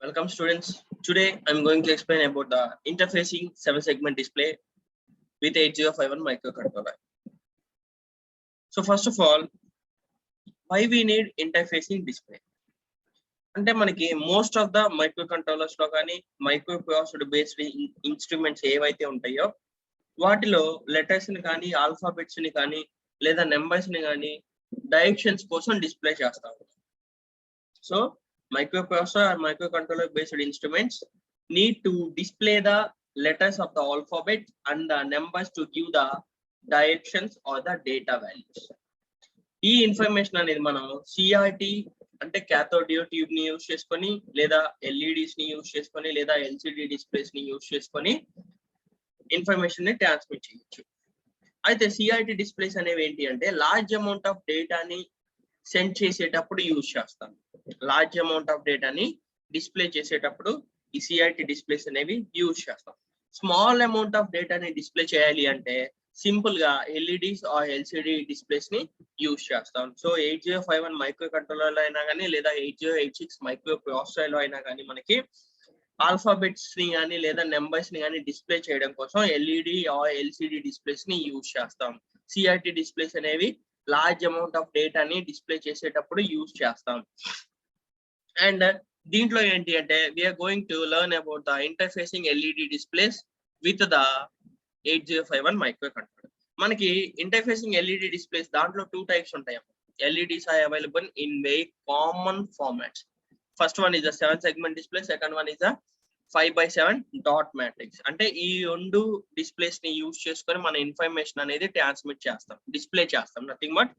Welcome students. Today I'm going to explain about the interfacing 7-segment display with 8051 microcontroller. So first of all, why we need interfacing display? అంటే మనకి most of the microcontrollers లో కానీ micro processor based instruments ఏవైతే ఉంటాయో వాటిలో letters ని కానీ alphabets ని కానీ లేదా నెంబర్స్ ని కానీ డైరెక్షన్స్ కోసం డిస్ప్లే చేస్తా ఉంటాం. So microprocessor or microcontroller based instruments need to display the letters of the alphabet and the numbers to give the directions or the data values. ఈ ఇన్ఫర్మేషన్ అనేది మనం సిఆర్టి అంటే cathode tube ని use చేసుకొని లేదా LEDs ని use చేసుకొని లేదా ఎల్సిడి డిస్ప్లేస్ ని యూజ్ చేసుకొని ఇన్ఫర్మేషన్ ని ట్రాన్స్మిట్ చేయొచ్చు. అయితే సిఆర్టి డిస్ప్లేస్ అనేవి ఏంటి అంటే లార్జ్ అమౌంట్ ఆఫ్ డేటాని సెండ్ చేసేటప్పుడు యూజ్ చేస్తాం. లార్జ్ అమౌంట్ ఆఫ్ డేటాని డిస్ప్లే చేసేటప్పుడు ఈ సిఆర్టి డిస్ప్లేస్ అనేవి యూజ్ చేస్తాం. స్మాల్ అమౌంట్ ఆఫ్ డేటాని డిస్ప్లే చేయాలి అంటే సింపుల్ గా ఎల్ఈడిస్ ఆర్ ఎల్సిడి డిస్ప్లేస్ ని యూజ్ చేస్తాం. సో 8051 మైక్రో కంట్రోలర్ లో అయినా కానీ లేదా 8086 మైక్రో ప్రాసెసర్ లో అయినా కానీ మనకి ఆల్ఫాబెట్స్ ని కానీ లేదా నెంబర్స్ ని కానీ డిస్ప్లే చేయడం కోసం ఎల్ఈడి ఆర్ ఎల్సిడి డిస్ప్లేస్ ని యూజ్ చేస్తాం. సిఆర్టి డిస్ప్లేస్ అనేవి లార్జ్ అమౌంట్ ఆఫ్ డేటాని డిస్ప్లే చేసేటప్పుడు యూజ్ చేస్తాం. అండ్ దీంట్లో ఏంటి అంటే we're going to learn about the interfacing LED displays with the 8051 microcontroller. మనకి ఇంటర్ఫేసింగ్ ఎల్ఈడి డిస్ప్లేస్ దాంట్లో 2 టైప్స్ ఉంటాయి. LEDs are available in very common formats. First one is the 7-segment display, second one is the 5/7 dot matrix. అంటే ఈ రెండు displays ని use చేసుకొని మన information అనేది ట్రాన్స్మిట్ చేస్తాం, డిస్ప్లే చేస్తాం. నథింగ్ బట్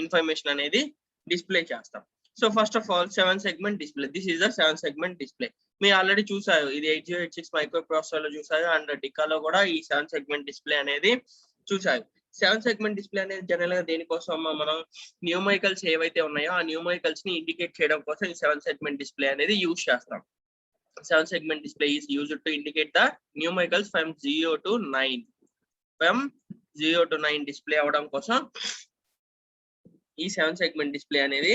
ఇన్ఫర్మేషన్ అనేది డిస్ప్లే చేస్తాం. So first of all 7-segment display. This is the 7-segment display. మీరు ఆల్రెడీ చూసారు, ఇది 8086 మైక్రో ప్రాసెసర్ లో చూసారు అండ్ డికాలో కూడా ఈ 7-segment డిస్ప్లే అనేది చూసారు. 7-segment డిస్ప్లే అనేది జనరల్ గా దేనికోసం మనం న్యూమరికల్స్ ఏవైతే ఉన్నాయో ఆ న్యూమరికల్స్ ని ఇండికేట్ చేయడం కోసం ఈ 7-segment డిస్ప్లే అనేది యూజ్ చేస్తాం. 7-segment display is used to indicate the numericals from 0 to 9. From 0 to 9 display అవడం కోసం ఈ 7-segment display అనేది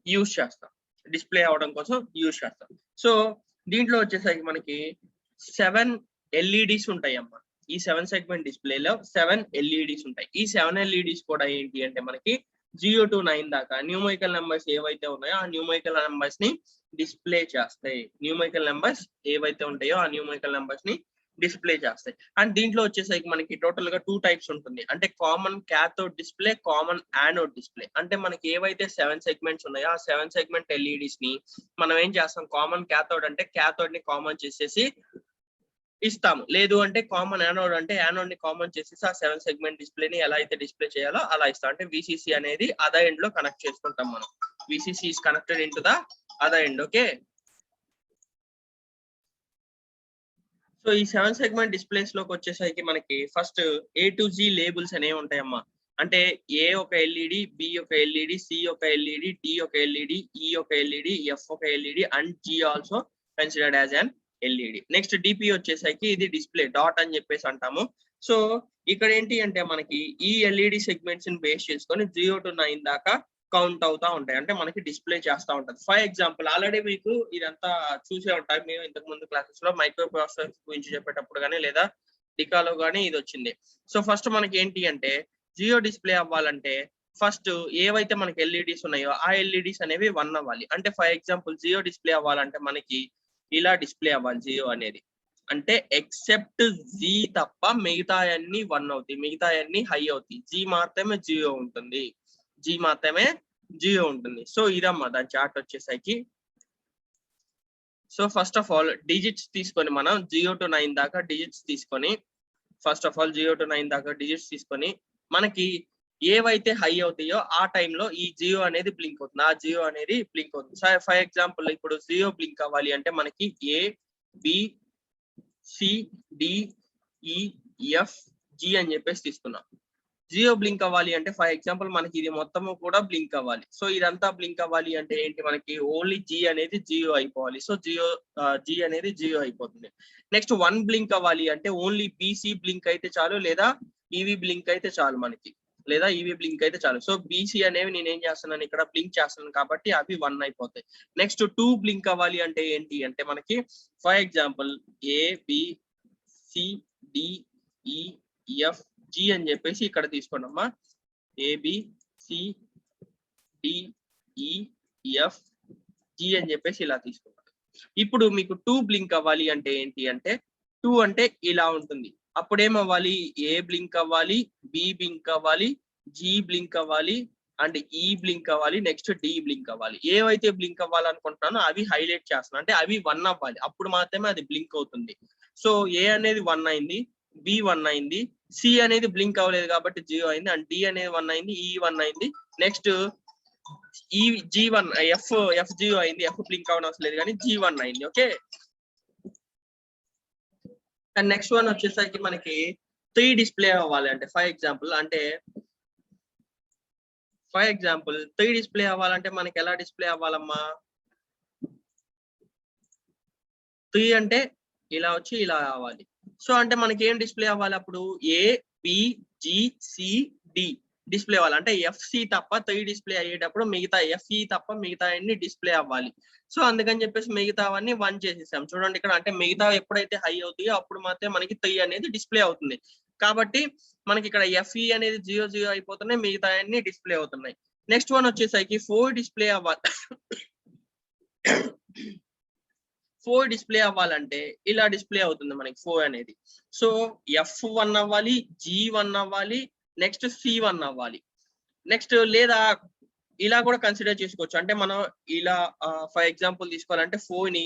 యూజ్ చేస్తాం. డిస్ప్లే అవడం కోసం యూజ్ చేస్తాం. సో దీంట్లో వచ్చేసరికి మనకి 7 ఎల్ఈడిస్ ఉంటాయి అమ్మా. ఈ 7-segment డిస్ప్లేలో 7 ఎల్ఈడిస్ ఉంటాయి. ఈ 7 ఎల్ఈడిస్ కూడా ఏంటి అంటే మనకి 0 to 9 దాకా న్యూమరికల్ నెంబర్స్ ఏవైతే ఉన్నాయో ఆ న్యూమరికల్ నెంబర్స్ ని డిస్ప్లే చేస్తాయి. న్యూమరికల్ నెంబర్స్ ఏవైతే ఉంటాయో ఆ న్యూమరికల్ నెంబర్స్ ని డిస్ప్లే చేస్తాయి. అండ్ దీంట్లో వచ్చేసరికి మనకి టోటల్ గా 2 టైప్స్ ఉంటుంది. అంటే common cathode display, common anode display. అంటే మనకి ఏవైతే 7 సెగ్మెంట్స్ ఉన్నాయో ఆ 7-segment ఎల్ఈడిస్ ని మనం ఏం చేస్తాం, కామన్ క్యాథోడ్ అంటే క్యాథోడ్ ని కామన్ చేసేసి ఇస్తాము. లేదు అంటే కామన్ యానోడ్ అంటే యానోడ్ ని కామన్ చేసేసి ఆ 7-segment డిస్ప్లేని ఎలా అయితే డిస్ప్లే చేయాలో అలా ఇస్తాం. అంటే విసిసి అనేది అదర్ ఎండ్ లో కనెక్ట్ చేసుకుంటాం మనం. VCC is connected in to the other end. Okay. So ఈ 7-segment డిస్ప్లేస్ లోకి వచ్చేసరికి మనకి first A to Z labels అనేవి ఉంటాయమ్మా. అంటే ఏ ఒక ఎల్ఈడి, బి ఒక ఎల్ఈడి, సి ఒక ఎల్ఈడి, డి ఒక ఎల్ఈడి, ఈ ఒక ఎల్ఈడి, ఎఫ్ ఒక LED and G also considered as an LED. Next DP వచ్చేసరికి ఇది డిస్ప్లే డాట్ అని చెప్పేసి అంటాము. సో ఇక్కడ ఏంటి అంటే మనకి ఈ ఎల్ఈడి సెగ్మెంట్స్ ని బేస్ చేసుకొని 0 to 9 దాకా కౌంట్ అవుతా ఉంటాయి. అంటే మనకి డిస్ప్లే చేస్తూ ఉంటది. ఫర్ ఎగ్జాంపుల్ ఆల్రెడీ మీకు ఇదంతా చూసే ఉంటాయి. మేము ఇంతకు ముందు క్లాసెస్ లో మైక్రో ప్రాసెసర్ గురించి చెప్పేటప్పుడు కానీ లేదా డికాలో కానీ ఇది వచ్చింది. సో ఫస్ట్ మనకి ఏంటి అంటే 0 డిస్ప్లే అవ్వాలంటే ఫస్ట్ ఏవైతే మనకి ఎల్ఈడిస్ ఉన్నాయో ఆ ఎల్ఈడిస్ అనేవి 1 అవ్వాలి. అంటే ఫర్ ఎగ్జాంపుల్ 0 డిస్ప్లే అవ్వాలంటే మనకి ఇలా డిస్ప్లే అవ్వాలి 0 అనేది. అంటే ఎక్సెప్ట్ జీ తప్ప మిగతా అన్ని 1 అవుతాయి, మిగతా అన్ని హై అవుతాయి. జీ మాత్రమే 0 ఉంటుంది, జీ మాత్రమే 0 ఉంటుంది. సో ఇదమ్మా దాని చార్ట్ వచ్చేసరికి. So first of all digits తీసుకొని మనం 0 to 9 దాకా డిజిట్స్ తీసుకొని ఫస్ట్ ఆఫ్ ఆల్ 0 to 9 దాకా డిజిట్స్ తీసుకొని మనకి ఏవైతే హై అవుతాయో ఆ టైంలో ఈ 0 అనేది బ్లింక్ అవుతుంది, ఆ 0 అనేది బ్లింక్ అవుతుంది. ఫర్ ఎగ్జాంపుల్ ఇప్పుడు 0 బ్లింక్ అవ్వాలి అంటే మనకి ఏ, B, C, D, E, F, G అని చెప్పేసి తీసుకున్నాం. 0 బ్లింక్ అవ్వాలి అంటే ఫర్ ఎగ్జాంపుల్ మనకి ఇది మొత్తము కూడా బ్లింక్ అవ్వాలి. సో ఇదంతా బ్లింక్ అవ్వాలి అంటే ఏంటి, మనకి ఓన్లీ జి అనేది 0 అయిపోవాలి. సో జి అనేది 0 అయిపోతుంది. నెక్స్ట్ 1 బ్లింక్ అవ్వాలి అంటే ఓన్లీ బిసి బ్లింక్ అయితే చాలు లేదా ఈవి బ్లింక్ అయితే చాలు మనకి. లేదా ఈవీ బ్లింక్ అయితే చాలు. సో బీసీ అనేవి నేను ఏం చేస్తున్నాను ఇక్కడ బ్లింక్ చేస్తున్నాను కాబట్టి అవి 1 అయిపోతాయి. నెక్స్ట్ 2 బ్లింక్ అవ్వాలి అంటే ఏంటి అంటే మనకి for example A B C D E F G అని చెప్పేసి ఇక్కడ తీసుకోండి అమ్మా. A B C D E F G అని చెప్పేసి ఇలా తీసుకుంటాం. ఇప్పుడు మీకు 2 బ్లింక్ అవ్వాలి అంటే ఏంటి అంటే 2 అంటే ఇలా ఉంటుంది. అప్పుడు ఏమవ్వాలి, ఏ బ్లింక్ అవ్వాలి, బి బ్లింక్ అవ్వాలి, జి బ్లింక్ అవ్వాలి అండ్ ఈ బ్లింక్ అవ్వాలి, నెక్స్ట్ డి బ్లింక్ అవ్వాలి. ఏవైతే బ్లింక్ అవ్వాలనుకుంటున్నానో అవి హైలైట్ చేస్తున్నాను, అంటే అవి 1 అవ్వాలి, అప్పుడు మాత్రమే అది బ్లింక్ అవుతుంది. సో ఏ అనేది 1 అయింది, బి 1 అయింది, సి అనేది బ్లింక్ అవ్వలేదు కాబట్టి 0 అయింది అండ్ డి అనేది 1 అయింది, ఈ 1 అయింది, నెక్స్ట్ ఈ G1 ఎఫ్ 0 అయింది, ఎఫ్ బ్లింక్ అవ్వడం అవసరం లేదు కానీ G1 అయింది. ఓకే, అండ్ నెక్స్ట్ వన్ వచ్చేసరికి మనకి 3 డిస్ప్లే అవ్వాలి అంటే ఫర్ ఎగ్జాంపుల్ 3 డిస్ప్లే అవ్వాలంటే మనకి ఎలా డిస్ప్లే అవ్వాలమ్మా, 3 అంటే ఇలా వచ్చి ఇలా అవ్వాలి. సో అంటే మనకి ఏం డిస్ప్లే అవ్వాలి అప్పుడు, A B G C D display అవ్వాలి. అంటే ఎఫ్సి తప్ప 3 డిస్ప్లే అయ్యేటప్పుడు మిగతా ఎఫ్ఈ తప్ప మిగతా అన్ని డిస్ప్లే అవ్వాలి. సో అందుకని చెప్పేసి మిగతావన్నీ 1 చేసేసాం. చూడండి ఇక్కడ, అంటే మిగతా ఎప్పుడైతే హై అవుతాయో అప్పుడు మాత్రమే మనకి 3 అనేది డిస్ప్లే అవుతుంది. కాబట్టి మనకి ఇక్కడ ఎఫ్ఈ అనేది 0 అయిపోతున్నాయి, మిగతా అన్ని డిస్ప్లే అవుతున్నాయి. నెక్స్ట్ వన్ వచ్చేసరికి 4 డిస్ప్లే అవ్వాలి. 4 డిస్ప్లే అవ్వాలంటే ఇలా డిస్ప్లే అవుతుంది మనకి 4 అనేది. సో F1 అవ్వాలి, G1 అవ్వాలి, నెక్స్ట్ C1 అవ్వాలి. నెక్స్ట్ లేదా ఇలా కూడా కన్సిడర్ చేసుకోవచ్చు, అంటే మనం ఇలా ఫర్ ఎగ్జాంపుల్ తీసుకోవాలంటే 4 ని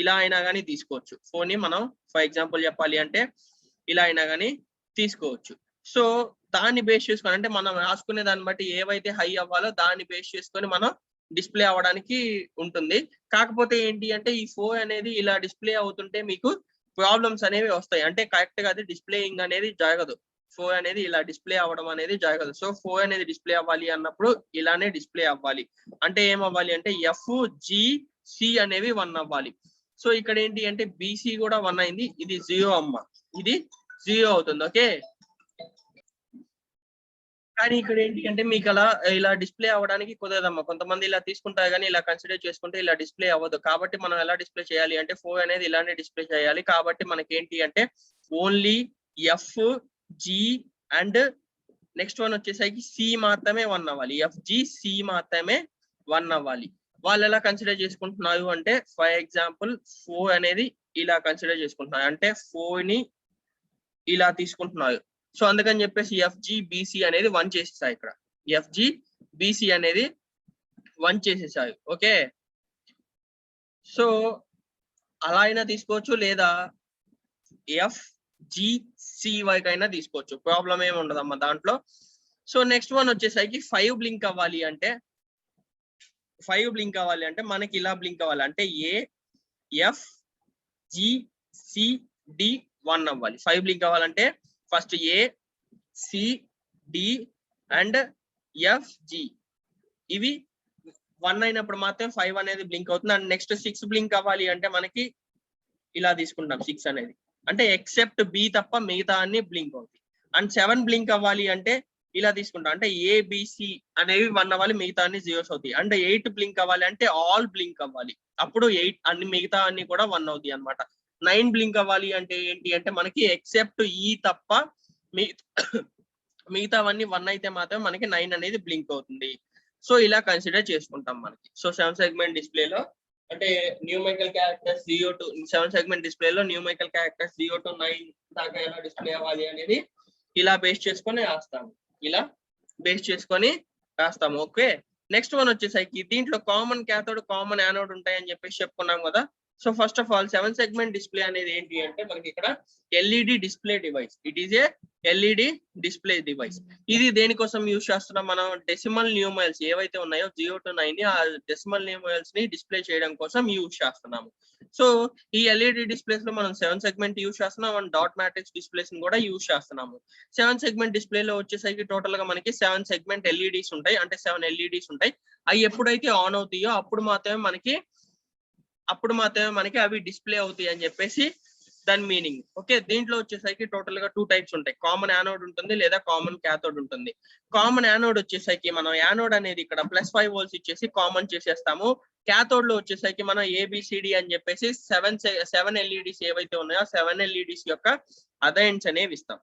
ఇలా అయినా కానీ తీసుకోవచ్చు. 4 ని మనం ఫర్ ఎగ్జాంపుల్ చెప్పాలి అంటే ఇలా అయినా కానీ తీసుకోవచ్చు. సో దాన్ని బేస్ చేసుకొని, అంటే మనం రాసుకునే దాన్ని బట్టి ఏవైతే హై అవ్వాలో దాన్ని బేస్ చేసుకొని మనం డిస్ప్లే అవ్వడానికి ఉంటుంది. కాకపోతే ఏంటి అంటే ఈ 4 అనేది ఇలా డిస్ప్లే అవుతుంటే మీకు ప్రాబ్లమ్స్ అనేవి వస్తాయి, అంటే కరెక్ట్ గా అది డిస్ప్లేయింగ్ అనేది జరగదు. 4 అనేది ఇలా డిస్ప్లే అవ్వడం అనేది జరగదు. సో 4 అనేది డిస్ప్లే అవ్వాలి అన్నప్పుడు ఇలానే డిస్ప్లే అవ్వాలి. అంటే ఏమవ్వాలి అంటే ఎఫ్ జి సి అనేవి 1 అవ్వాలి. సో ఇక్కడ ఏంటి అంటే బిసి కూడా 1 అయింది, ఇది 0 అమ్మ, ఇది 0 అవుతుంది. ఓకే, కానీ ఇక్కడ ఏంటి అంటే మీకు అలా ఇలా డిస్ప్లే అవ్వడానికి కుదరదమ్మా. కొంతమంది ఇలా తీసుకుంటారు కానీ ఇలా కన్సిడర్ చేసుకుంటే ఇలా డిస్ప్లే అవ్వదు. కాబట్టి మనం ఎలా డిస్ప్లే చేయాలి అంటే 4 అనేది ఇలానే డిస్ప్లే చేయాలి. కాబట్టి మనకి ఏంటి అంటే only F G and next one వచ్చేసరికి సి మాత్రమే 1 అవ్వాలి. ఎఫ్ జి సి మాత్రమే 1 అవ్వాలి. వాళ్ళు ఎలా కన్సిడర్ చేసుకుంటున్నారు అంటే ఫర్ ఎగ్జాంపుల్ 4 అనేది ఇలా కన్సిడర్ చేసుకుంటున్నారు, అంటే 4 ని ఇలా తీసుకుంటున్నారు. సో అందుకని చెప్పేసి ఎఫ్జి బిసి అనేది 1 చేసేసాయి. ఇక్కడ ఎఫ్జి బిసి అనేది 1 చేసేసాయి. ఓకే, సో అలా అయినా తీసుకోవచ్చు, లేదా ఎఫ్ జి సి వరకు అయినా తీసుకోవచ్చు, ప్రాబ్లం ఏమి ఉండదమ్మా దాంట్లో. సో నెక్స్ట్ వన్ వచ్చేసరికి 5 బ్లింక్ అవ్వాలి అంటే మనకి ఇలా బ్లింక్ అవ్వాలి, అంటే A F G C D 1 అవ్వాలి. 5 బ్లింక్ అవ్వాలంటే first A C D and F G ఇవి 1 అయినప్పుడు మాత్రం 5 అనేది బ్లింక్ అవుతుంది. అండ్ నెక్స్ట్ 6 బ్లింక్ అవ్వాలి అంటే మనకి ఇలా తీసుకుంటాం 6 అనేది, అంటే ఎక్సెప్ట్ బి తప్ప మిగతా అన్ని బ్లింక్ అవుతాయి. అండ్ 7 బ్లింక్ అవ్వాలి అంటే ఇలా తీసుకుంటాం, అంటే ఏబిసి అనేవి 1 అవ్వాలి, మిగతా అన్ని 0s అవుతాయి. అంటే 8 బ్లింక్ అవ్వాలి అంటే ఆల్ బ్లింక్ అవ్వాలి, అప్పుడు 8 అన్ని మిగతా అన్ని కూడా 1 అవుతాయి అనమాట. 9 బ్లింక్ అవ్వాలి అంటే ఏంటి అంటే మనకి ఎక్సెప్ట్ ఈ తప్ప మిగతావన్నీ 1 అయితే మాత్రం మనకి 9 అనేది బ్లింక్ అవుతుంది. సో ఇలా కన్సిడర్ చేసుకుంటాం మనకి. సో 7 సెగ్మెంట్ డిస్ప్లేలో అంటే న్యూమరికల్ క్యారెక్టర్స్ 0 to 7 సెగ్మెంట్ డిస్ప్లేలో న్యూమరికల్ క్యారెక్టర్స్ 0 to 9 దాకా ఎలా డిస్ప్లే అవ్వాలి అనేది ఇలా బేస్ చేసుకొని రాస్తాము, ఇలా బేస్ చేసుకొని రాస్తాము. ఓకే, నెక్స్ట్ వన్ వచ్చేసరికి దీంట్లో కామన్ క్యాథోడ్ కామన్ యానోడ్ ఉంటాయని చెప్పేసి చెప్పుకున్నాం కదా. So first of all 7 segment display అనేది ఏంటి అంటే మనకి ఇక్కడ LED display device. It is a LED display device. ఇది దేనికోసం యూజ్ చేస్తున్నాం మనం, డెసిమల్ న్యూమరల్స్ ఏవైతే ఉన్నాయో 0 to 9 ఆ డెసిమల్ న్యూమరల్స్ ని డిస్ప్లే చేయడం కోసం యూజ్ చేస్తున్నాము. సో ఈ ఎల్ఈడి డిస్ప్లేస్ లో మనం 7 సెగ్మెంట్ యూజ్ చేస్తున్నాం అండ్ డాట్ మ్యాట్రిక్స్ డిస్ప్లేస్ ని కూడా యూజ్ చేస్తున్నాము. 7 సెగ్మెంట్ డిస్ప్లే లో వచ్చేసరికి టోటల్ గా మనకి 7 సెగ్మెంట్ ఎల్ఈడిస్ ఉంటాయి, అంటే 7 ఎల్ఈడిస్ ఉంటాయి. అవి ఎప్పుడైతే ఆన్ అవుతాయో అప్పుడు మాత్రమే మనకి అవి డిస్ప్లే అవుతాయి అని చెప్పేసి దాని మీనింగ్. ఓకే, దీంట్లో వచ్చేసరికి టోటల్ గా 2 టైప్స్ ఉంటాయి. కామన్ యానోడ్ ఉంటుంది లేదా కామన్ క్యాథోడ్ ఉంటుంది. కామన్ యానోడ్ వచ్చేసరికి మనం యానోడ్ అనేది ఇక్కడ +5 volts ఇచ్చేసి కామన్ చేసేస్తాము. క్యాథోడ్ లో వచ్చేసరికి మనం ABCD అని చెప్పేసి 7 LEDs ఏవైతే ఉన్నాయో 7 LEDs యొక్క అదయన్స్ అనేవి ఇస్తాం.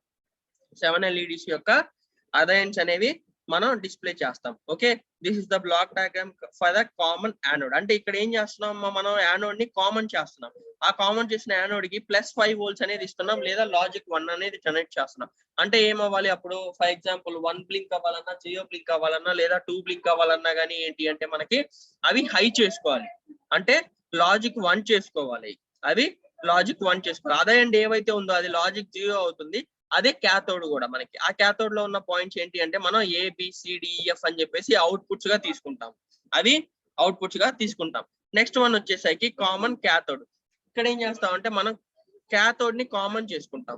7 LEDs యొక్క అదయన్స్ అనేవి మనం డిస్ప్లే చేస్తాం. Okay, this is the block diagram for the common anode. అంటే ఇక్కడ ఏం చేస్తున్నాం, మనం యానోడ్ ని కామన్ చేస్తున్నాం. ఆ కామన్ చేసిన యానోడ్ కి +5 volts అనేది ఇస్తున్నాం లేదా లాజిక్ 1 అనేది జనరేట్ చేస్తున్నాం. అంటే ఏమవ్వాలి అప్పుడు, ఫర్ ఎగ్జాంపుల్ 1 బ్లింక్ అవ్వాలన్నా, 0 బ్లింక్ అవ్వాలన్నా లేదా 2 బ్లింక్ అవ్వాలన్నా కానీ ఏంటి అంటే మనకి అవి హై చేసుకోవాలి. అంటే లాజిక్ 1 చేసుకోవాలి. అవి లాజిక్ 1 చేసుకోవాలి. అదే అండ్ ఏవైతే ఉందో అది లాజిక్ 0 అవుతుంది. అదే క్యాథోడ్ కూడా మనకి. ఆ క్యాథోడ్ లో ఉన్న పాయింట్స్ ఏంటి అంటే మనం ABCDEF అని చెప్పేసి అవుట్పుట్స్ గా తీసుకుంటాం. అవి అవుట్పుట్స్ గా తీసుకుంటాం. నెక్స్ట్ వన్ వచ్చేసరికి కామన్ క్యాథోడ్. ఇక్కడ ఏం చేస్తాం అంటే మనం క్యాథోడ్ ని కామన్ చేసుకుంటాం.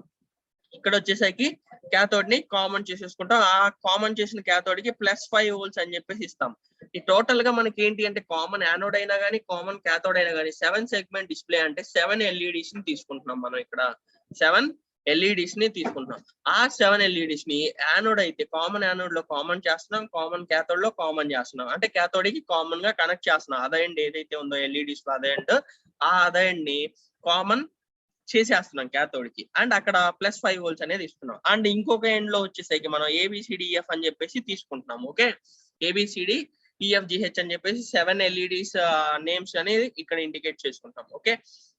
ఇక్కడ వచ్చేసరికి క్యాథోడ్ ని కామన్ చేసేసుకుంటాం. ఆ కామన్ చేసిన క్యాథోడ్ కి +5 volts అని చెప్పేసి ఇస్తాం. ఈ టోటల్ గా మనకి ఏంటి అంటే కామన్ యానోడ్ అయినా కానీ కామన్ క్యాథోడ్ అయినా కానీ 7 segment డిస్ప్లే అంటే 7 LEDs ని తీసుకుంటున్నాం. మనం ఇక్కడ 7 LEDs ని తీసుకుంటున్నాం. ఆ 7 LEDs ని యానోడ్ అయితే కామన్ యానోడ్ లో కామన్ చేస్తున్నాం, కామన్ క్యాథోడ్ లో కామన్ చేస్తున్నాం. అంటే క్యాథోడ్ కి కామన్ గా కనెక్ట్ చేస్తున్నాం. అదే ఎండ్ ఏదైతే ఉందో LEDs లో అదే ఎండ్, ఆ అదే ఎండ్ ని కామన్ చేసేస్తున్నాం క్యాథోడ్ కి. అండ్ అక్కడ +5 volts అనేది ఇస్తున్నాం. అండ్ ఇంకొక ఎండ్ లో వచ్చేసరికి మనం ABCDEF అని చెప్పేసి తీసుకుంటున్నాం. ఓకే, ABCDEFGH అని చెప్పేసి 7 LEDs నేమ్స్ అనేది ఇక్కడ ఇండికేట్ చేసుకుంటాం. ఓకే,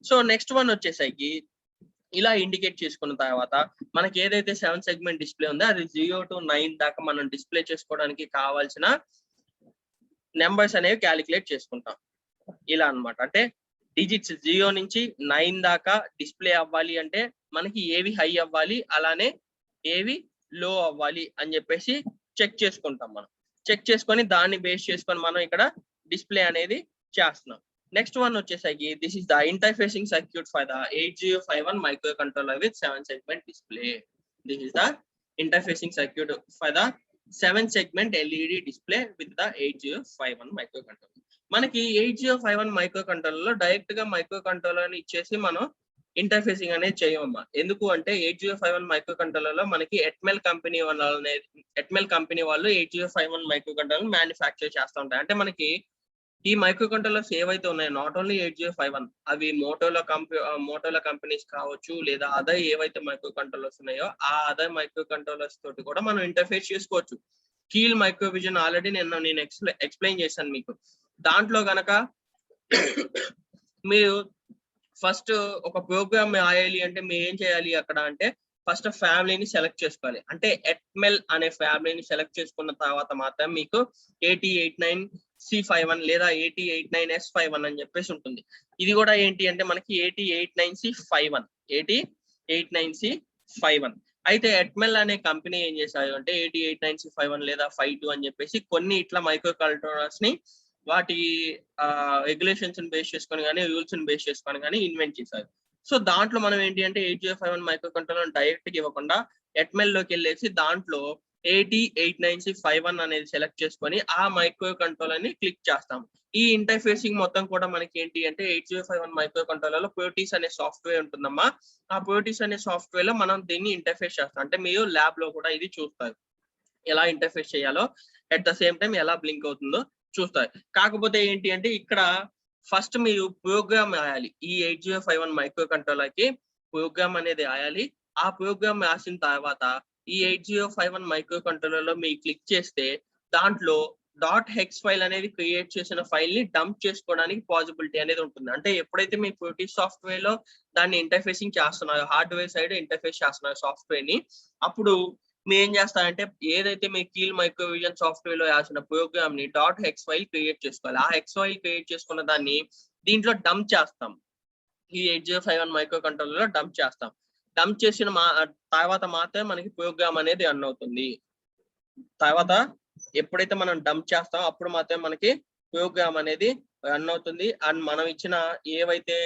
సో నెక్స్ట్ వన్ వచ్చేసరికి ఇలా ఇండికేట్ చేసుకున్న తర్వాత మనకి ఏదైతే 7 segment డిస్ప్లే ఉందో అది 0 to 9 దాకా మనం డిస్ప్లే చేసుకోవడానికి కావాల్సిన నెంబర్స్ అనేవి క్యాలిక్యులేట్ చేసుకుంటాం. ఇలా అన్నమాట. అంటే డిజిట్స్ 0 నుంచి 9 దాకా డిస్ప్లే అవ్వాలి అంటే మనకి ఏవి హై అవ్వాలి, అలానే ఏవి లో అవ్వాలి అని చెప్పేసి చెక్ చేసుకుంటాం. మనం చెక్ చేసుకొని దాన్ని బేస్ చేసుకొని మనం ఇక్కడ డిస్ప్లే అనేది చేస్తున్నాం. నెక్స్ట్ వన్ వచ్చేసరికి this is the interfacing circuit for the 8051 microcontroller with 7 segment display. This is the interfacing circuit for the 7 segment LED display with the 8051 microcontroller. మనకి 8051 మైక్రోకంట్రోలర్ లో డైరెక్ట్ గా మైక్రోకంట్రోలర్ ని ఇచ్చేసి మనం ఇంటర్ఫేసింగ్ అనేది చేయమమ్మా. ఎందుకు అంటే 8051 మైక్రోకంట్రోలర్ లో మనకి ఎట్మెల్ కంపెనీ వాళ్ళు 8051 మైక్రోకంట్రోలర్ మ్యానుఫ్యాక్చర్ చేస్తూ ఉంటాయి. అంటే మనకి ఈ మైక్రో కంట్రోలర్స్ ఏవైతే ఉన్నాయో నాట్ ఓన్లీ 8051 అవి మోటోలా కంపెనీస్ కావచ్చు లేదా అదర్ ఏవైతే మైక్రో కంట్రోలర్స్ ఉన్నాయో ఆ అదర్ మైక్రో కంట్రోలర్స్ తోటి కూడా మనం ఇంటర్ఫేస్ చేసుకోవచ్చు. కీల్ మైక్రో విజన్ ఆల్రెడీ నేను ఎక్స్ప్లెయిన్ చేశాను మీకు. దాంట్లో గనక మీరు ఫస్ట్ ఒక ప్రోగ్రామ్ రాయాలి అంటే మీరు ఏం చేయాలి అక్కడ అంటే ఫస్ట్ ఫ్యామిలీని సెలెక్ట్ చేసుకోవాలి. అంటే ఎట్మెల్ అనే ఫ్యామిలీని సెలెక్ట్ చేసుకున్న తర్వాత మాత్రం మీకు 8089C51 లేదా 8089S51 అని చెప్పేసి ఉంటుంది. ఇది కూడా ఏంటి అంటే మనకి 8089C51 అయితే ఎట్మెల్ అనే కంపెనీ ఏం చేశారు అంటే 8089C51 లేదా 52 అని చెప్పేసి కొన్ని ఇట్లా మైక్రో కంట్రోలర్స్ ని వాటి రెగ్యులేషన్స్ బేస్ చేసుకొని కానీ రూల్స్ బేస్ చేసుకొని కానీ ఇన్వెంట్ చేశారు. సో దాంట్లో మనం ఏంటి అంటే 8051 మైక్రో కంట్రోలర్ డైరెక్ట్ గా ఇవ్వకుండా ఎట్మెల్ లోకి వెళ్ళేసి దాంట్లో 8089C51 అనేది సెలెక్ట్ చేసుకొని ఆ మైక్రో కంట్రోలర్ ని క్లిక్ చేస్తాం. ఈ ఇంటర్ఫేసింగ్ మొత్తం కూడా మనకి ఏంటి అంటే 8051 మైక్రో కంట్రోలర్ లో ప్రోటీస్ అనే సాఫ్ట్వేర్ ఉంటుందమ్మా. ఆ ప్రోటీస్ అనే సాఫ్ట్వేర్ లో మనం దీన్ని ఇంటర్ఫేస్ చేస్తాం. అంటే మీరు ల్యాబ్ లో కూడా ఇది చూస్తారు ఎలా ఇంటర్ఫేస్ చేయాలో, అట్ ద సేమ్ టైం ఎలా బ్లింక్ అవుతుందో చూస్తారు. కాకపోతే ఏంటి అంటే ఇక్కడ ఫస్ట్ మీరు ప్రోగ్రామ్ రాయాలి. ఈ 8051 మైక్రో కంట్రోలర్ కి ప్రోగ్రామ్ అనేది రాయాలి. ఆ ప్రోగ్రామ్ రాసిన తర్వాత ఈ 8051 మైక్రో కంట్రోలర్ లో మీరు క్లిక్ చేస్తే దాంట్లో .hex ఫైల్ అనేది క్రియేట్ చేసిన ఫైల్ ని డంప్ చేసుకోవడానికి పాసిబిలిటీ అనేది ఉంటుంది. అంటే ఎప్పుడైతే మీ ప్రోటీస్ సాఫ్ట్వేర్ లో దాన్ని ఇంటర్ఫేసింగ్ చేస్తున్నారు, హార్డ్వేర్ సైడ్ ఇంటర్ఫేస్ చేస్తున్నారు సాఫ్ట్వేర్ ని, అప్పుడు మీరు ఏం చేస్తారంటే ఏదైతే మీ కీల్ మైక్రోవిజన్ సాఫ్ట్వేర్ లో రాసిన ప్రోగ్రామ్ ని .hex ఫైల్ క్రియేట్ చేసుకోవాలి. ఆ హెక్స్ ఫైల్ క్రియేట్ చేసుకున్న దాన్ని దీంట్లో డంప్ చేస్తాం. ఈ 8051 మైక్రో కంట్రోలర్ లో డంప్ చేస్తాం. డంప్ చేసిన తర్వాత మాత్రమే మనకి ప్రోగ్రామ్ అనేది రన్ అవుతుంది. తర్వాత ఎప్పుడైతే మనం డంప్ చేస్తామో అప్పుడు మాత్రమే మనకి ప్రోగ్రామ్ అనేది రన్ అవుతుంది. అండ్ మనం ఇచ్చిన ఏవైతే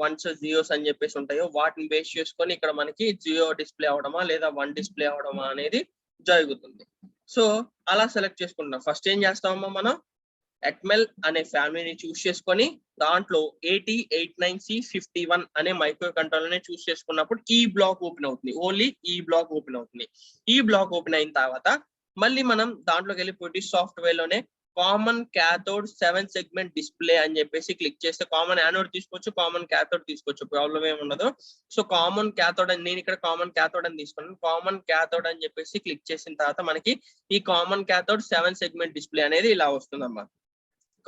1s 0s అని చెప్పేసి ఉంటాయో వాటిని బేస్ చేసుకొని ఇక్కడ మనకి 0 డిస్ప్లే అవడమా లేదా 1 డిస్ప్లే అవడమా అనేది జరుగుతుంది. సో అలా సెలెక్ట్ చేసుకుంటాం. ఫస్ట్ ఏం చేస్తామమ్మా మనం అట్మెల్ అనే ఫ్యామిలీని చూస్ చేసుకొని దాంట్లో AT89C51 అనే మైక్రో కంట్రోలర్ ని చూస్ చేసుకున్నప్పుడు ఈ బ్లాక్ ఓపెన్ అవుతుంది. ఓన్లీ ఈ బ్లాక్ ఓపెన్ అవుతుంది. ఈ బ్లాక్ ఓపెన్ అయిన తర్వాత మళ్ళీ మనం దాంట్లోకి వెళ్ళి పొటిష్ సాఫ్ట్వేర్ లోనే కామన్ క్యాథోడ్ 7 సెగ్మెంట్ డిస్ప్లే అని చెప్పేసి క్లిక్ చేస్తే కామన్ యానోడ్ తీసుకోవచ్చు, కామన్ క్యాథోడ్ తీసుకోవచ్చు, ప్రాబ్లం ఏమి ఉండదు. సో కామన్ క్యాథోడ్ అని నేను ఇక్కడ కామన్ క్యాథోడ్ అని తీసుకున్నాను. కామన్ క్యాథోడ్ అని చెప్పేసి క్లిక్ చేసిన తర్వాత మనకి ఈ కామన్ క్యాథోడ్ 7 సెగ్మెంట్ డిస్ప్లే అనేది ఇలా వస్తుందమ్మా.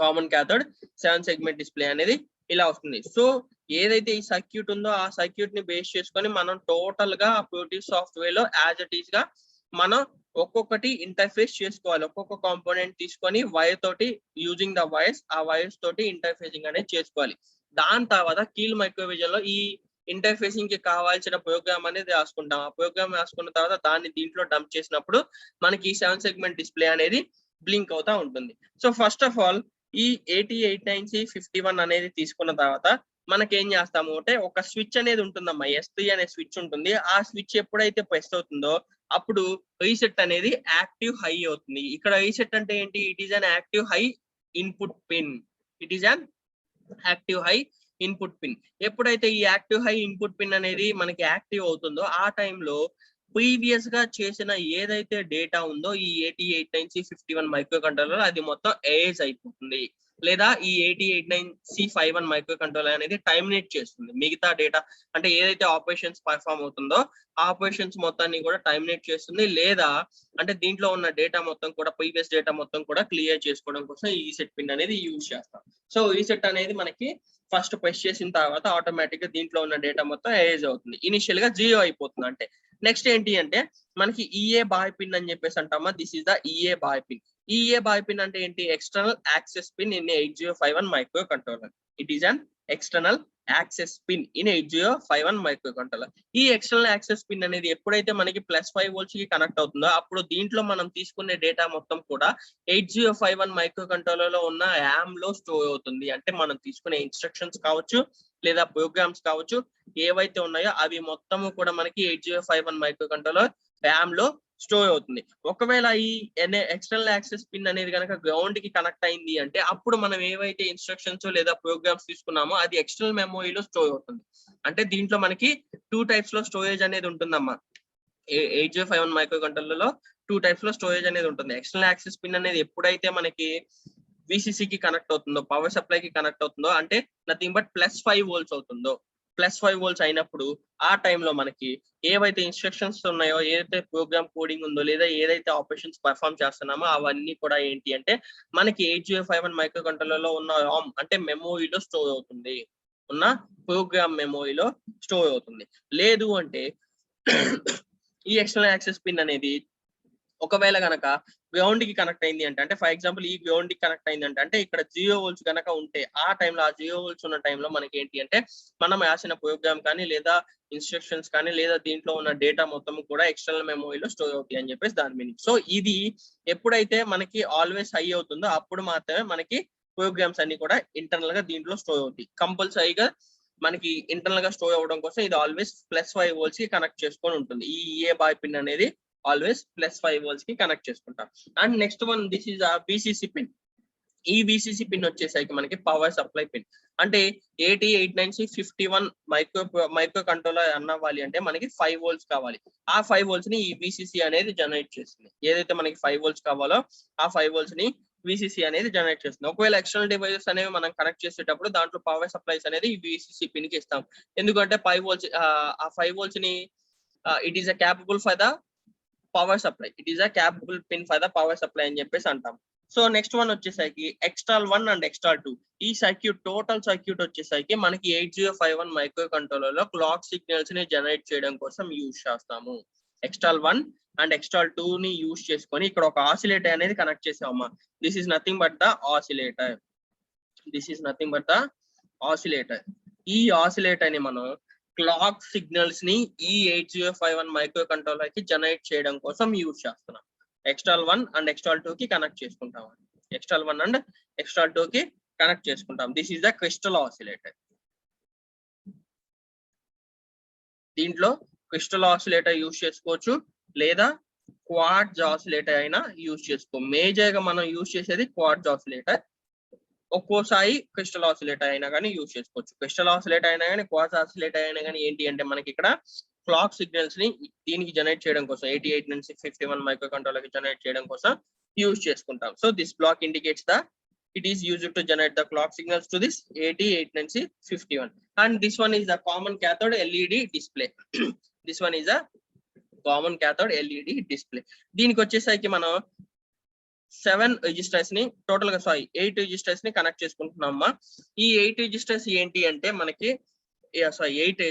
కామన్ క్యాథోడ్ 7 సెగ్మెంట్ డిస్ప్లే అనేది ఇలా వస్తుంది. సో ఏదైతే ఈ సర్క్యూట్ ఉందో ఆ సర్క్యూట్ ని బేస్ చేసుకొని మనం టోటల్ గా పొటిష్ సాఫ్ట్వేర్ లో యాజ్ ఇట్ ఈస్ గా మనం ఒక్కొక్కటి ఇంటర్ఫేస్ చేసుకోవాలి. ఒక్కొక్క కాంపోనెంట్ తీసుకొని వైర్ తోటి యూజింగ్ ద వైర్స్, ఆ వైర్స్ తోటి ఇంటర్ఫేసింగ్ అనేది చేసుకోవాలి. దాని తర్వాత కీల్ మైక్రోవిజన్ లో ఈ ఇంటర్ఫేసింగ్ కి కావాల్సిన ప్రోగ్రామ్ అనేది రాసుకుంటాం. ఆ ప్రోగ్రామ్ రాసుకున్న తర్వాత దాన్ని దీంట్లో డంప్ చేసినప్పుడు మనకి 7 సెగ్మెంట్ డిస్ప్లే అనేది బ్లింక్ అవుతా ఉంటుంది. సో ఫస్ట్ ఆఫ్ ఆల్ ఈ AT89C51 అనేది తీసుకున్న తర్వాత మనకేం చేస్తాము అంటే ఒక స్విచ్ అనేది ఉంటుందమ్మా, S3 అనే స్విచ్ ఉంటుంది. ఆ స్విచ్ ఎప్పుడైతే ప్రెస్ అవుతుందో అప్పుడు రీసెట్ అనేది యాక్టివ్ హై అవుతుంది. ఇక్కడ రీసెట్ అంటే ఏంటి? It is an active high input pin. It is an active high input pin. ఎప్పుడైతే ఈ యాక్టివ్ హై ఇన్పుట్ పిన్ అనేది మనకి యాక్టివ్ అవుతుందో ఆ టైంలో ప్రీవియస్ గా చేసిన ఏదైతే డేటా ఉందో ఈ AT89C51 మైక్రో కంట్రోలర్ అది మొత్తం ఎరేజ్ అయిపోతుంది. లేదా ఈ AT89C51 మైక్రో కంట్రోలర్ అనేది టైమినేట్ చేస్తుంది. మిగతా డేటా అంటే ఏదైతే ఆపరేషన్స్ పర్ఫామ్ అవుతుందో ఆ ఆపరేషన్స్ మొత్తాన్ని కూడా టైమినేట్ చేస్తుంది. లేదా అంటే దీంట్లో ఉన్న డేటా మొత్తం కూడా ప్రీవియస్ డేటా మొత్తం కూడా క్లియర్ చేసుకోవడం కోసం ఈ రీసెట్ పిన్ అనేది యూజ్ చేస్తాం. సో రీసెట్ అనేది మనకి ఫస్ట్ ప్రెస్ చేసిన తర్వాత ఆటోమేటిక్ గా దీంట్లో ఉన్న డేటా మొత్తం ఎరేజ్ అవుతుంది. ఇనిషియల్ గా 0 అయిపోతుంది. అంటే నెక్స్ట్ ఏంటి అంటే మనకి EA బాయ్ పిన్ అని చెప్పేసి అంటామా. This is the EA bar pin. EA bar pin అంటే ఏంటి? External access pin in 8051 microcontroller. It is an external access pin in 8051 microcontroller. ఈ ఎక్స్టర్నల్ యాక్సెస్ పిన్ అనేది ఎప్పుడైతే మనకి +5 volts కి కనెక్ట్ అవుతుందో అప్పుడు దీంట్లో మనం తీసుకునే డేటా మొత్తం కూడా 8051 మైక్రో కంట్రోలర్ లో ఉన్న RAM లో స్టోర్ అవుతుంది. అంటే మనం తీసుకునే ఇన్స్ట్రక్షన్స్ కావచ్చు లేదా ప్రోగ్రామ్స్ కావచ్చు ఏవైతే ఉన్నాయో అవి మొత్తము కూడా మనకి 8051 మైక్రో కంట్రోలర్ RAM లో స్టోర్ అవుతుంది. ఒకవేళ ఈ ఎక్స్టర్నల్ యాక్సెస్ పిన్ అనేది కనుక గ్రౌండ్ కి కనెక్ట్ అయింది అంటే అప్పుడు మనం ఏవైతే ఇన్స్ట్రక్షన్స్ లేదా ప్రోగ్రామ్స్ తీసుకున్నామో అది ఎక్స్టర్నల్ మెమొరీలో స్టోర్ అవుతుంది. అంటే దీంట్లో మనకి 2 types లో స్టోరేజ్ అనేది ఉంటుందమ్మా. 8051 మైక్రో కంట్రోలర్ లో 2 types లో స్టోరేజ్ అనేది ఉంటుంది. ఎక్స్టర్నల్ యాక్సెస్ పిన్ అనేది ఎప్పుడైతే మనకి VCC కి కనెక్ట్ అవుతుందో, పవర్ సప్లై కి కనెక్ట్ అవుతుందో అంటే నథింగ్ బట్ +5 volts అవుతుందో, +5 volts అయినప్పుడు ఆ టైంలో మనకి ఏవైతే ఇన్స్ట్రక్షన్స్ ఉన్నాయో, ఏదైతే ప్రోగ్రామ్ కోడింగ్ ఉందో లేదా ఏదైతే ఆపరేషన్స్ పర్ఫామ్ చేస్తున్నామో అవన్నీ కూడా ఏంటి అంటే మనకి 8051 మైక్రో కంట్రోలర్ లో ఉన్న ROM అంటే మెమొరీలో స్టోర్ అవుతుంది. ఉన్న ప్రోగ్రామ్ మెమొరీలో స్టోర్ అవుతుంది. లేదు అంటే ఈ ఎక్స్టర్నల్ యాక్సెస్ పిన్ అనేది ఒకవేళ గనక గ్రౌండ్ కి కనెక్ట్ అయింది అంటే ఫర్ ఎగ్జాంపుల్ ఈ గ్రౌండ్ కి కనెక్ట్ అయింది అంటే ఇక్కడ 0 volts కనుక ఉంటే ఆ టైంలో ఆ 0 volts ఉన్న టైంలో మనకి ఏంటి అంటే మనం రాసిన ప్రోగ్రామ్ కానీ లేదా ఇన్స్ట్రక్షన్స్ కానీ లేదా దీంట్లో ఉన్న డేటా మొత్తం కూడా ఎక్స్టర్నల్ మెమొరీలో స్టోర్ అవుతాయి అని చెప్పేసి దాని మీనింగ్. సో ఇది ఎప్పుడైతే మనకి ఆల్వేస్ హై అవుతుందో అప్పుడు మాత్రమే మనకి ప్రోగ్రామ్స్ అన్ని కూడా ఇంటర్నల్ గా దీంట్లో స్టోర్ అవుతాయి. కంపల్సరీగా మనకి ఇంటర్నల్ గా స్టోర్ అవ్వడం కోసం ఇది ఆల్వేస్ +5 volts కి కనెక్ట్ చేసుకొని ఉంటుంది. ఈ EA బాయ్ పిన్ అనేది ఆల్వేస్ +5 volts కి కనెక్ట్ చేసుకుంటాం. And next one this is VCC pin. ఈ VCC పిన్ వచ్చేసరికి మనకి పవర్ సప్లై పిన్. అంటే AT89C51 మైక్రో కంట్రోలర్ అన్నవాలి అంటే మనకి 5 volts కావాలి. ఆ 5 volts ని ఈ VCC అనేది జనరేట్ చేస్తుంది. ఏదైతే మనకి 5 volts కావాలో ఆ 5 volts ని VCC అనేది జనరేట్ చేస్తుంది. ఒకవేళ ఎక్స్టర్నల్ డివైసెస్ అనేవి మనం కనెక్ట్ చేసేటప్పుడు దాంట్లో పవర్ సప్లైస్ అనేది ఈ VCC పిన్ కి ఇస్తాం. ఎందుకంటే 5 volts ఆ 5 volts ని it is capable for the power supply. It is capable pin for the power supply అని చెప్పేసి అంటాం. సో నెక్స్ట్ వన్ వచ్చేసరికి ఎక్స్ట్రాల్ 1 అండ్ ఎక్స్ట్రాల్ 2. ఈ సర్క్యూట్ టోటల్ సర్క్యూట్ వచ్చేసరికి మనకి 8051 మైక్రో కంట్రోలర్ లో క్లాక్ సిగ్నల్స్ ని జనరేట్ చేయడం కోసం యూజ్ చేస్తాము. ఎక్స్ట్రాల్ 1 అండ్ ఎక్స్ట్రాల్ 2 ని యూజ్ చేసుకొని ఇక్కడ ఒక ఆసిలేటర్ అనేది కనెక్ట్ చేసామమ్మా. This is nothing but the oscillator. This is nothing but the oscillator. ఈ ఆసిలేటర్ ని మనం క్లాక్ సిగ్నల్స్ ని ఈ 8051 మైక్రో కంట్రోలర్ కి జనరేట్ చేయడం కోసం యూజ్ చేస్తున్నాం. ఎక్స్ట్రాల్ 1 అండ్ ఎక్స్ట్రాల్ 2 కి కనెక్ట్ చేసుకుంటాం. ఎక్స్ట్రాల్ 1 అండ్ ఎక్స్ట్రాల్ 2 కి కనెక్ట్ చేసుకుంటాం. This is the crystal oscillator. దీంట్లో క్రిస్టల్ ఆసిలేటర్ యూజ్ చేసుకోవచ్చు లేదా క్వార్ట్జ్ ఆసిలేటర్ అయినా యూజ్ చేసుకో. మేజర్ గా మనం యూజ్ చేసేది క్వార్ట్జ్ ఆసిలేటర్. ఒక్కోసారి క్రిస్టల్ ఆసిలేటర్ అయినా కానీ యూజ్ చేసుకోవచ్చు. క్రిస్టల్ ఆసిలేటర్ అయినా కానీ క్వార్ట్జ్ ఆసిలేటర్ అయినా కానీ ఏంటి అంటే మనకి ఇక్కడ క్లాక్ సిగ్నల్స్ ని దీనికి జనరేట్ చేయడం కోసం 88 నుంచి 51 మైక్రో కంట్రోలర్ కి జనరేట్ చేయడం కోసం యూజ్ చేసుకుంటాం. So this block indicates the it is used to generate the clock signals to this 88 నుంచి 51, and this one is the common cathode LED display. This one is a common cathode LED display. దీనికి వచ్చేసరికి మనం 7 registers ని total గా 8 registers ని connect చేసుకుంటున్నామా. ఈ 8 registers ఏంటి అంటే మనకి 8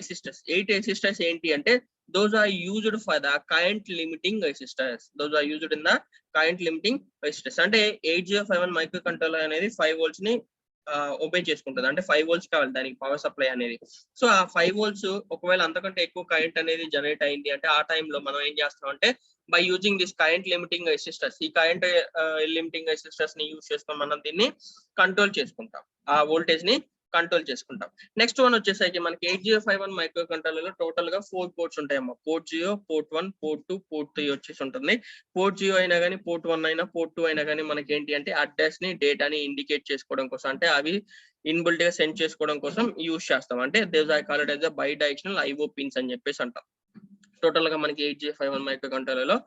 రెసిస్టర్స్ ఏంటి అంటే those are used for the current limiting resistors. Those are used in the current limiting resistors. అంటే 8051 మైక్రో కంట్రోలర్ అనేది 5 volts ని ఓపెన్ చేసుకుంటుంది. అంటే 5 volts కావాలి దానికి పవర్ సప్లై అనేది. సో ఆ 5 volts ఒకవేళ అంతకంటే ఎక్కువ కరెంట్ అనేది జనరేట్ అయింది అంటే ఆ టైంలో మనం ఏం చేస్తాం అంటే by using this current limiting resistors, ఈ కరెంట్ లిమిటింగ్ రెసిస్టర్స్ ని యూజ్ చేసుకొని మనం దీన్ని కంట్రోల్ చేసుకుంటాం, ఆ వోల్టేజ్ ని కంట్రోల్ చేసుకుంటాం. నెక్స్ట్ వన్ వచ్చేసరికి మనకి 8051 మైక్రో కంట్రోలర్ లో టోటల్ గా 4 పోర్ట్స్ ఉంటాయమ్మా. పోర్ట్ 0, పోర్ట్ 1, పోర్ట్ 2, పోర్ట్ 3 వచ్చేసి ఉంటుంది. పోర్ట్ 0 అయినా కానీ పోర్ట్ 1 అయినా పోర్ట్ 2 అయినా కానీ మనకి ఏంటి అంటే అడ్రస్ ని డేటాని ఇండికేట్ చేసుకోవడం కోసం, అంటే అవి ఇన్బుల్ట్ గా సెండ్ చేసుకోవడం కోసం యూజ్ చేస్తాం. అంటే these I call it as bidirectional IO pins అని చెప్పేసి అంటాం. టోటల్ గా మనకి 8051 మైక్రో కంట్రోలర్ లో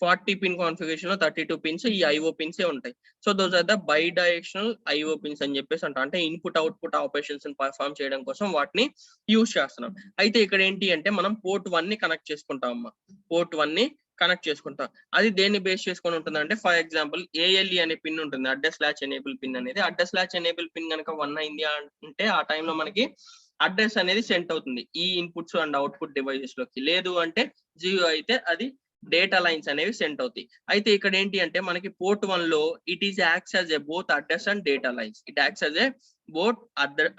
40 పిన్ కాన్ఫిగరేషన్ లో 32 పిన్స్ ఈ IO పిన్సే ఉంటాయి. So those are the bidirectional IO pins అని చెప్పేసి అంటాం. అంటే ఇన్పుట్ అవుట్పుట్ ఆపరేషన్స్ పర్ఫామ్ చేయడం కోసం వాటిని యూజ్ చేస్తున్నాం. అయితే ఇక్కడ ఏంటి అంటే మనం పోర్ట్ 1 ని కనెక్ట్ చేసుకుంటాం అమ్మా. పోర్ట్ 1 ని కనెక్ట్ చేసుకుంటాం. అది దేన్ని బేస్ చేసుకొని ఉంటుంది అంటే ఫర్ ఎగ్జాంపుల్ ALE అనే పిన్ ఉంటుంది, అడ్రస్ లాచ్ ఎనేబుల్ పిన్ అనేది. అడ్రస్ లాచ్ ఎనేబుల్ పిన్ కనుక 1 అయింది అంటే ఆ టైంలో మనకి అడ్రస్ అనేది సెండ్ అవుతుంది ఈ ఇన్పుట్స్ అండ్ అవుట్పుట్ డివైసెస్ లోకి. లేదు అంటే 0 అయితే అది డేటా లైన్స్ అనేవి సెండ్ అవుతాయి. అయితే ఇక్కడ ఏంటి అంటే మనకి పోర్ట్ 1 లో it is acts as a both address and data lines. It acts as a both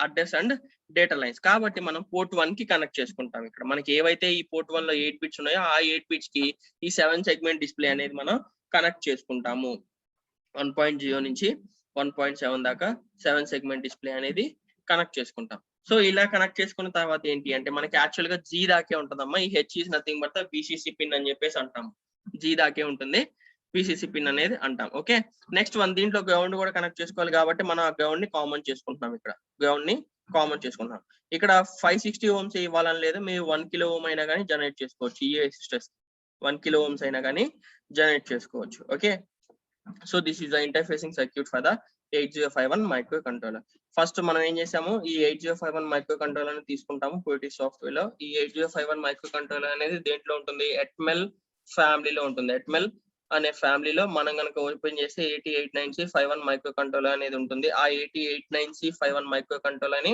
address and data lines. కాబట్టి మనం పోర్ట్ 1 కి కనెక్ట్ చేసుకుంటాం. ఇక్కడ మనకి ఏవైతే ఈ పోర్ట్ 1 లో 8 బిట్స్ ఉన్నాయో ఆ 8 బిట్స్ కి ఈ 7 సెగ్మెంట్ డిస్ప్లే అనేది మనం కనెక్ట్ చేసుకుంటాము. 1.0 నుంచి 1.7 దాకా 7 సెగ్మెంట్ డిస్ప్లే అనేది కనెక్ట్ చేసుకుంటాం. సో ఇలా కనెక్ట్ చేసుకున్న తర్వాత ఏంటి అంటే మనకి యాక్చువల్ గా G దాకే ఉంటుందమ్మా. ఈ H is nothing but the VCC pin అని చెప్పేసి అంటాం. G దాకే ఉంటుంది, VCC పిన్ అనేది అంటాం. ఓకే, నెక్స్ట్ వన్ దీంట్లో గ్రౌండ్ కూడా కనెక్ట్ చేసుకోవాలి కాబట్టి మనం ఆ గ్రౌండ్ ని కామన్ చేసుకుంటున్నాం. ఇక్కడ గ్రౌండ్ ని కామన్ చేసుకుంటున్నాం. ఇక్కడ 560 ohms ఇవ్వాలని లేదు, మీరు 1 kilo ohm అయినా కానీ జనరేట్ చేసుకోవచ్చు. ఈ రెసిస్టర్స్ 1 kilo ohms అయినా కానీ జనరేట్ చేసుకోవచ్చు. Okay, so this is the interfacing circuit for the 8051 micro controller. First మనం ఏం చేసాము, ఈ 8051 మైక్రో కంట్రోలర్ ని తీసుకుంటాము పోయిటీ సాఫ్ట్వేర్ లో. ఈ 8051 మైక్రో కంట్రోలర్ అనేది దేంట్లో ఉంటుంది, ఎట్మెల్ ఫ్యామిలీలో ఉంటుంది. ఎట్మెల్ అనే ఫ్యామిలీలో మనం కనుక ఓపెన్ చేస్తే 889051 మైక్రో కంట్రోలర్ అనేది ఉంటుంది. ఆ 889051 మైక్రో కంట్రోలర్ ని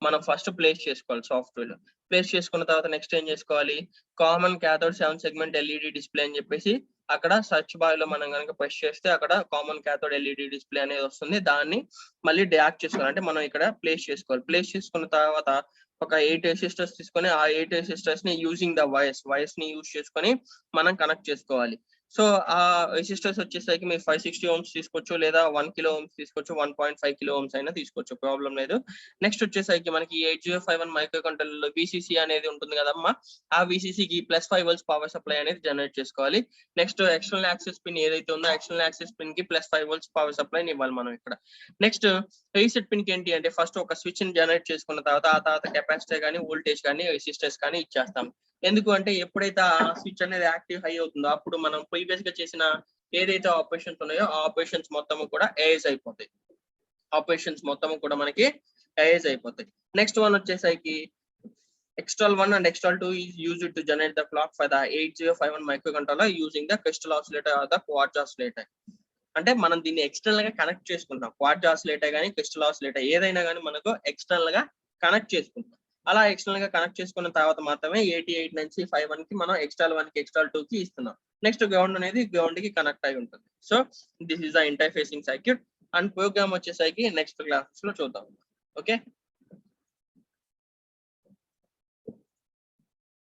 మనం ఫస్ట్ ప్లేస్ చేసుకోవాలి సాఫ్ట్వేర్ లో. ప్లేస్ చేసుకున్న తర్వాత నెక్స్ట్ ఏం చేసుకోవాలి, common cathode 7 segment LED display అని చెప్పేసి అక్కడ సర్చ్ బార్ లో మనం కనుక ప్రెస్ చేస్తే అక్కడ కామన్ క్యాథోడ్ LED డిస్ప్లే అనేది వస్తుంది. దాన్ని మళ్ళీ డ్యాక్ చేసుకోవాలి, అంటే మనం ఇక్కడ ప్లేస్ చేసుకోవాలి. ప్లేస్ చేసుకున్న తర్వాత ఒక 8 రెసిస్టర్స్ తీసుకొని ఆ 8 రెసిస్టర్స్ ని యూజింగ్ ద వైర్స్ ని యూజ్ చేసుకొని మనం కనెక్ట్ చేసుకోవాలి. సో ఆ రెసిస్టర్స్ వచ్చేసరికి మీరు 560 ohms తీసుకోవచ్చు, లేదా 1 kilo ohms తీసుకోవచ్చు, 1.5 kilo ohms అయినా తీసుకోవచ్చు, ప్రాబ్లం లేదు. నెక్స్ట్ వచ్చేసరికి మనకి 8051 మైక్రో కంట్రోలర్ VCC అనేది ఉంటుంది కదమ్మా. ఆ VCC కి +5 volts పవర్ సప్లై అనేది జనరేట్ చేసుకోవాలి. నెక్స్ట్ ఎక్స్టర్నల్ యాక్సెస్ పిన్ ఏదైతే ఉందో ఎక్స్టర్నల్ యాక్సెస్ పిన్ కి +5 volts పవర్ సప్లై ఇవ్వాలి మనం ఇక్కడ. నెక్స్ట్ రీసెట్ పిన్ కి ఏంటి అంటే ఫస్ట్ ఒక స్విచ్ ని జనరేట్ చేసుకున్న తర్వాత ఆ తర్వాత కెపాసిటర్ కానీ వోల్టేజ్ కానీ రెసిస్టర్స్ కానీ ఇచ్చేస్తాం. ఎందుకు అంటే ఎప్పుడైతే ఆ స్విచ్ అనేది యాక్టివ్ హై అవుతుందో అప్పుడు మనం ప్రీవియస్ గా చేసిన ఏదైతే ఆపరేషన్స్ ఉన్నాయో ఆ ఆపరేషన్స్ మొత్తం కూడా ఎరేజ్ అయిపోతాయి. ఆపరేషన్స్ మొత్తం కూడా మనకి ఎరేజ్ అయిపోతాయి. నెక్స్ట్ వన్ వచ్చేసరికి external 1 and external 2 is used to generate the clock for the 8051 microcontroller using the crystal oscillator or the quartz oscillator. అంటే మనం దీన్ని ఎక్స్టర్నల్ గా కనెక్ట్ చేసుకుంటాం. క్వార్ట్జ్ ఆసిలేటర్ కానీ క్రిస్టల్ ఆసిలేటర్ ఏదైనా కానీ మనకు ఎక్స్టర్నల్ గా కనెక్ట్ చేసుకుంటాం. అలా ఎక్స్టర్నల్ గా కనెక్ట్ చేసుకున్న తర్వాత మాత్రమే 889051 కి మనం ఎక్స్టర్నల్ 1 కి ఎక్స్టర్నల్ 2 కి ఇస్తున్నాం. నెక్స్ట్ గ్రౌండ్ అనేది గ్రౌండ్ కి కనెక్ట్ అయి ఉంటుంది. So this is the interfacing circuit and program వచ్చేసరికి నెక్స్ట్ క్లాసెస్ లో చూద్దాం. ఓకే.